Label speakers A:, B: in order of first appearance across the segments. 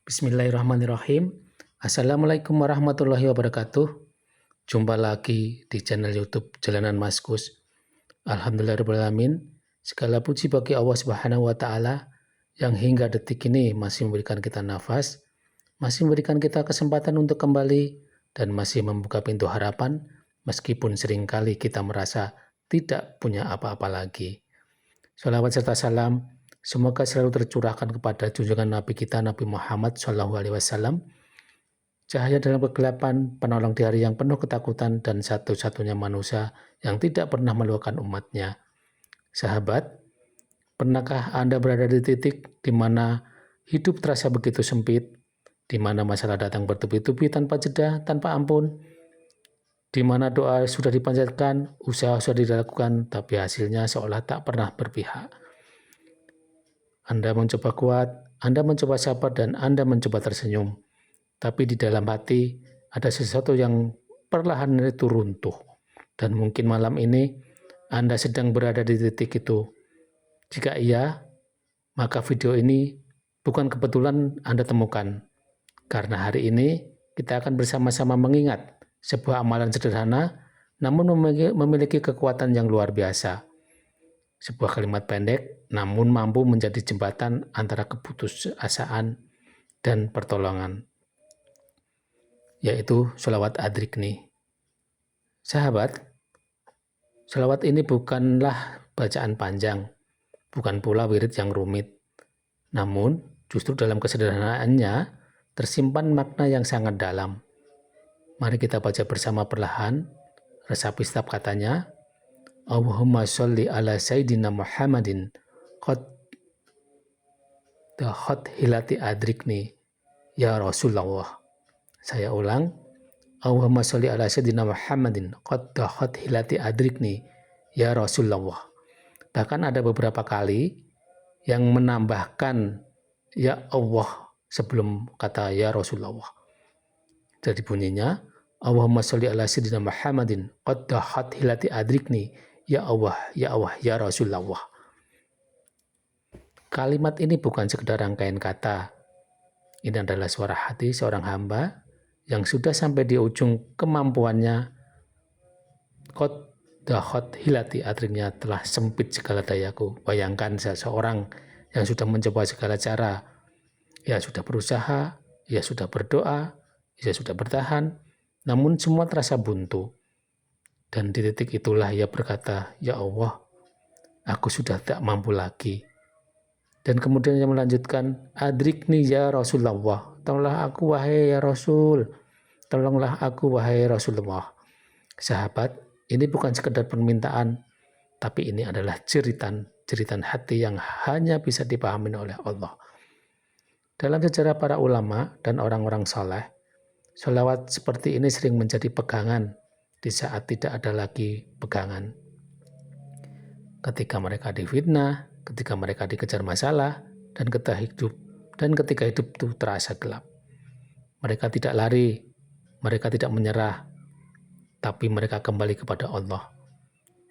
A: Bismillahirrahmanirrahim. Assalamualaikum warahmatullahi wabarakatuh. Jumpa lagi di channel YouTube Jalanan Maskus. Alhamdulillahirrahmanirrahim. Segala puji bagi Allah Subhanahu wa Ta'ala yang hingga detik ini masih memberikan kita nafas, masih memberikan kita kesempatan untuk kembali, dan masih membuka pintu harapan meskipun seringkali kita merasa tidak punya apa-apa lagi. Shalawat serta salam semoga selalu tercurahkan kepada junjungan Nabi kita Nabi Muhammad SAW, cahaya dalam kegelapan, penolong di hari yang penuh ketakutan, dan satu-satunya manusia yang tidak pernah meluahkan umatnya. Sahabat, pernahkah Anda berada di titik di mana hidup terasa begitu sempit, di mana masalah datang bertubi-tubi tanpa jeda, tanpa ampun, di mana doa sudah dipanjatkan, usaha sudah dilakukan, tapi hasilnya seolah tak pernah berpihak. Anda mencoba kuat, Anda mencoba sabar, dan Anda mencoba tersenyum. Tapi di dalam hati ada sesuatu yang perlahan itu runtuh. Dan mungkin malam ini Anda sedang berada di titik itu. Jika iya, maka video ini bukan kebetulan Anda temukan. Karena hari ini kita akan bersama-sama mengingat sebuah amalan sederhana, namun memiliki kekuatan yang luar biasa. Sebuah kalimat pendek, namun mampu menjadi jembatan antara keputusasaan dan pertolongan, yaitu sholawat adrikni. Sahabat, sholawat ini bukanlah bacaan panjang, bukan pula wirid yang rumit, namun justru dalam kesederhanaannya tersimpan makna yang sangat dalam. Mari kita baca bersama perlahan, resapi setiap katanya. Allahumma sholli ala Sayyidina Muhammadin qad hilati adrikni ya Rasulullah. Saya ulang, Allahumma sholli ala Sayyidina Muhammadin qad hilati adrikni ya Rasulullah. Bahkan ada beberapa kali yang menambahkan ya Allah sebelum kata ya Rasulullah. Jadi bunyinya, Allahumma sholli ala Sayyidina Muhammadin qad hilati adrikni ya Allah, ya Allah, ya Rasulullah. Kalimat ini bukan sekedar rangkaian kata. Ini adalah suara hati seorang hamba yang sudah sampai di ujung kemampuannya. Qad hilati adriknya telah sempit segala dayaku. Bayangkan seseorang yang sudah mencoba segala cara. Ya sudah berusaha, ya sudah berdoa, ya sudah bertahan, namun semua terasa buntu. Dan di titik itulah ia berkata, ya Allah, aku sudah tak mampu lagi. Dan kemudian ia melanjutkan, adrikni ya Rasulullah, tolonglah aku wahai ya Rasul, tolonglah aku wahai Rasulullah. Sahabat, ini bukan sekedar permintaan, tapi ini adalah jeritan hati yang hanya bisa dipahami oleh Allah. Dalam sejarah para ulama dan orang-orang saleh, sholawat seperti ini sering menjadi pegangan di saat tidak ada lagi pegangan. Ketika mereka difitnah, ketika mereka dikejar masalah, dan ketika hidup itu terasa gelap. Mereka tidak lari, mereka tidak menyerah, tapi mereka kembali kepada Allah.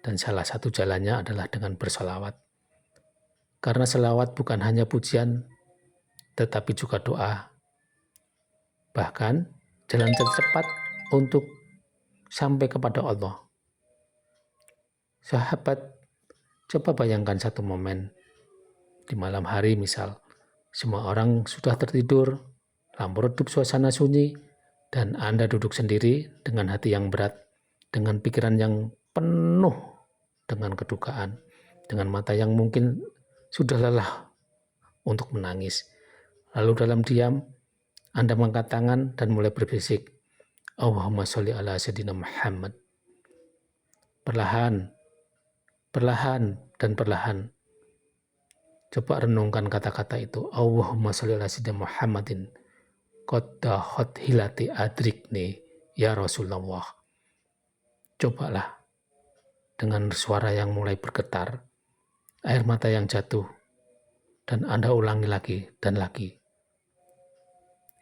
A: Dan salah satu jalannya adalah dengan bersolawat. Karena selawat bukan hanya pujian, tetapi juga doa. Bahkan jalan tercepat untuk sampai kepada Allah. Sahabat, coba bayangkan satu momen. Di malam hari misal, semua orang sudah tertidur, lampu redup, suasana sunyi, dan Anda duduk sendiri dengan hati yang berat, dengan pikiran yang penuh dengan kedukaan, dengan mata yang mungkin sudah lelah untuk menangis. Lalu dalam diam, Anda mengangkat tangan dan mulai berbisik, Allahumma sholli ala Sayyidina Muhammad. Perlahan, dan perlahan. Coba renungkan kata-kata itu. Allahumma sholli ala Sayyidina Muhammadin qad hilati adrikni ya Rasulullah. Cobalah dengan suara yang mulai bergetar, air mata yang jatuh, dan Anda ulangi lagi dan lagi.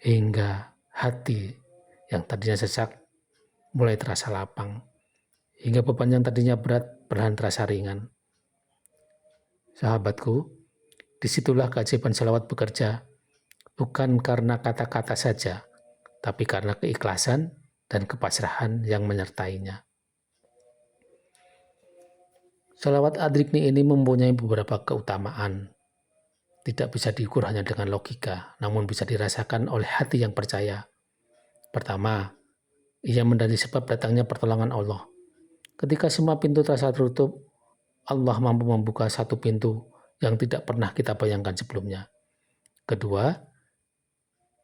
A: Hingga hati yang tadinya sesak mulai terasa lapang, hingga beban yang tadinya berat perlahan terasa ringan. Sahabatku, disitulah keajaiban selawat bekerja. bukan karena kata-kata saja, tapi karena keikhlasan dan kepasrahan yang menyertainya. Sholawat Adrikni ini mempunyai beberapa keutamaan. Tidak bisa diukur hanya dengan logika, namun bisa dirasakan oleh hati yang percaya. Pertama, ia menjadi sebab datangnya pertolongan Allah. Ketika semua pintu terasa tertutup, Allah mampu membuka satu pintu yang tidak pernah kita bayangkan sebelumnya. Kedua,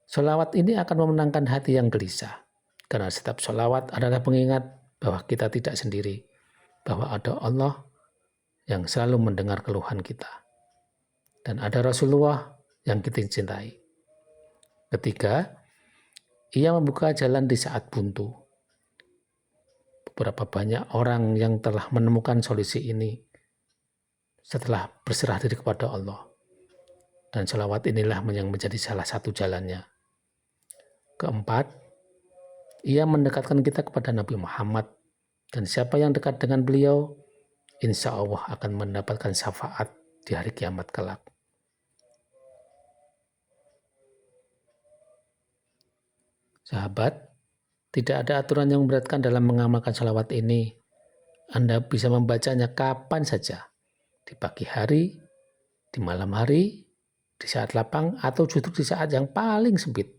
A: sholawat ini akan memenangkan hati yang gelisah. Karena setiap sholawat adalah pengingat bahwa kita tidak sendiri, bahwa ada Allah yang selalu mendengar keluhan kita. Dan ada Rasulullah yang kita cintai. Ketiga, ia membuka jalan di saat buntu. Beberapa banyak orang yang telah menemukan solusi ini setelah berserah diri kepada Allah. Dan sholawat inilah yang menjadi salah satu jalannya. Keempat, ia mendekatkan kita kepada Nabi Muhammad. Dan siapa yang dekat dengan beliau, insya Allah akan mendapatkan syafaat di hari kiamat kelak. Sahabat, tidak ada aturan yang memberatkan dalam mengamalkan sholawat ini. Anda bisa membacanya kapan saja, di pagi hari, di malam hari, di saat lapang, atau justru di saat yang paling sempit.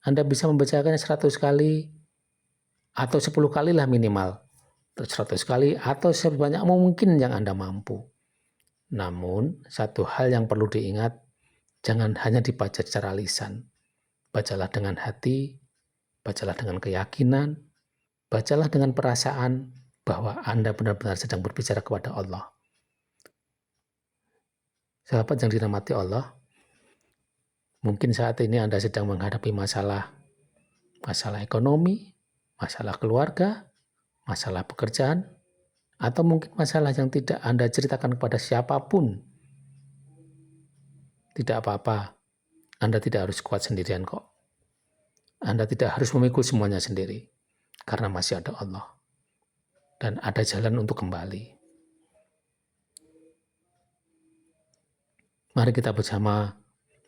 A: Anda bisa membacakannya 100 kali, atau 10 kali lah minimal. 100 kali atau sebanyak mungkin yang Anda mampu. Namun, satu hal yang perlu diingat, jangan hanya dibaca secara lisan. Bacalah dengan hati, bacalah dengan keyakinan, bacalah dengan perasaan bahwa Anda benar-benar sedang berbicara kepada Allah. Sahabat yang dirahmati Allah, mungkin saat ini Anda sedang menghadapi masalah ekonomi, masalah keluarga, masalah pekerjaan, atau mungkin masalah yang tidak Anda ceritakan kepada siapapun. Tidak apa-apa, Anda tidak harus kuat sendirian kok. Anda tidak harus memikul semuanya sendiri, karena masih ada Allah. Dan ada jalan untuk kembali. Mari kita bersama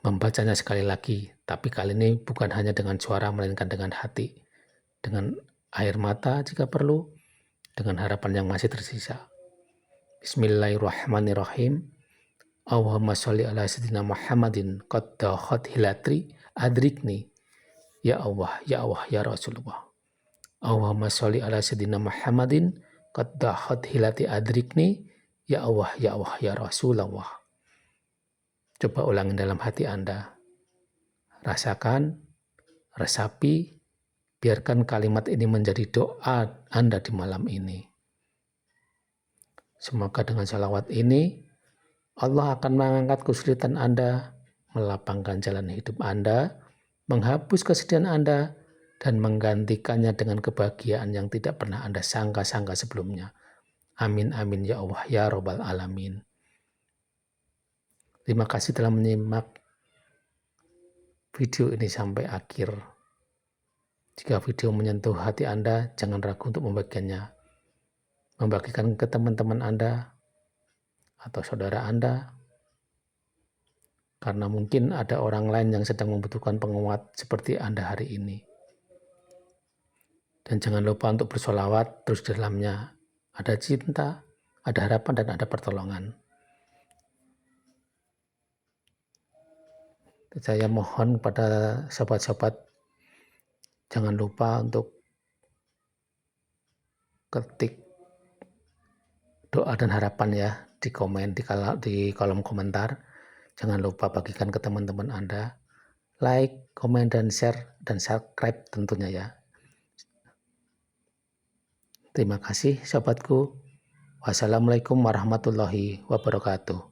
A: membacanya sekali lagi, tapi kali ini bukan hanya dengan suara, melainkan dengan hati, dengan air mata jika perlu, dengan harapan yang masih tersisa. Bismillahirrahmanirrahim. Allahumma sholli ala sayyidina Muhammadin qad dakhat hilatri adrikni. Ya Allah, ya Allah, ya Rasulullah. Allahumma sholli ala sayyidina Muhammadin qad dakhat hilati adrikni. Ya Allah, ya Allah, ya Rasulullah. Coba ulangi dalam hati Anda. Rasakan, resapi, biarkan kalimat ini menjadi doa Anda di malam ini. Semoga dengan sholawat ini, Allah akan mengangkat kesulitan Anda, melapangkan jalan hidup Anda, menghapus kesedihan Anda, dan menggantikannya dengan kebahagiaan yang tidak pernah Anda sangka-sangka sebelumnya. Amin, amin, ya Allah, ya Rabbal Alamin. Terima kasih telah menyimak video ini sampai akhir. Jika video menyentuh hati Anda, jangan ragu untuk membagikannya. Membagikan ke teman-teman Anda atau saudara Anda. Karena mungkin ada orang lain yang sedang membutuhkan penguat seperti Anda hari ini. Dan jangan lupa untuk bersolawat, terus di dalamnya ada cinta, ada harapan, dan ada pertolongan. Saya mohon kepada sobat-sobat, jangan lupa untuk ketik doa dan harapan ya di komen, di kolom komentar. Jangan lupa bagikan ke teman-teman Anda. Like, komen, dan share, dan subscribe tentunya ya. Terima kasih sobatku. Wassalamualaikum warahmatullahi wabarakatuh.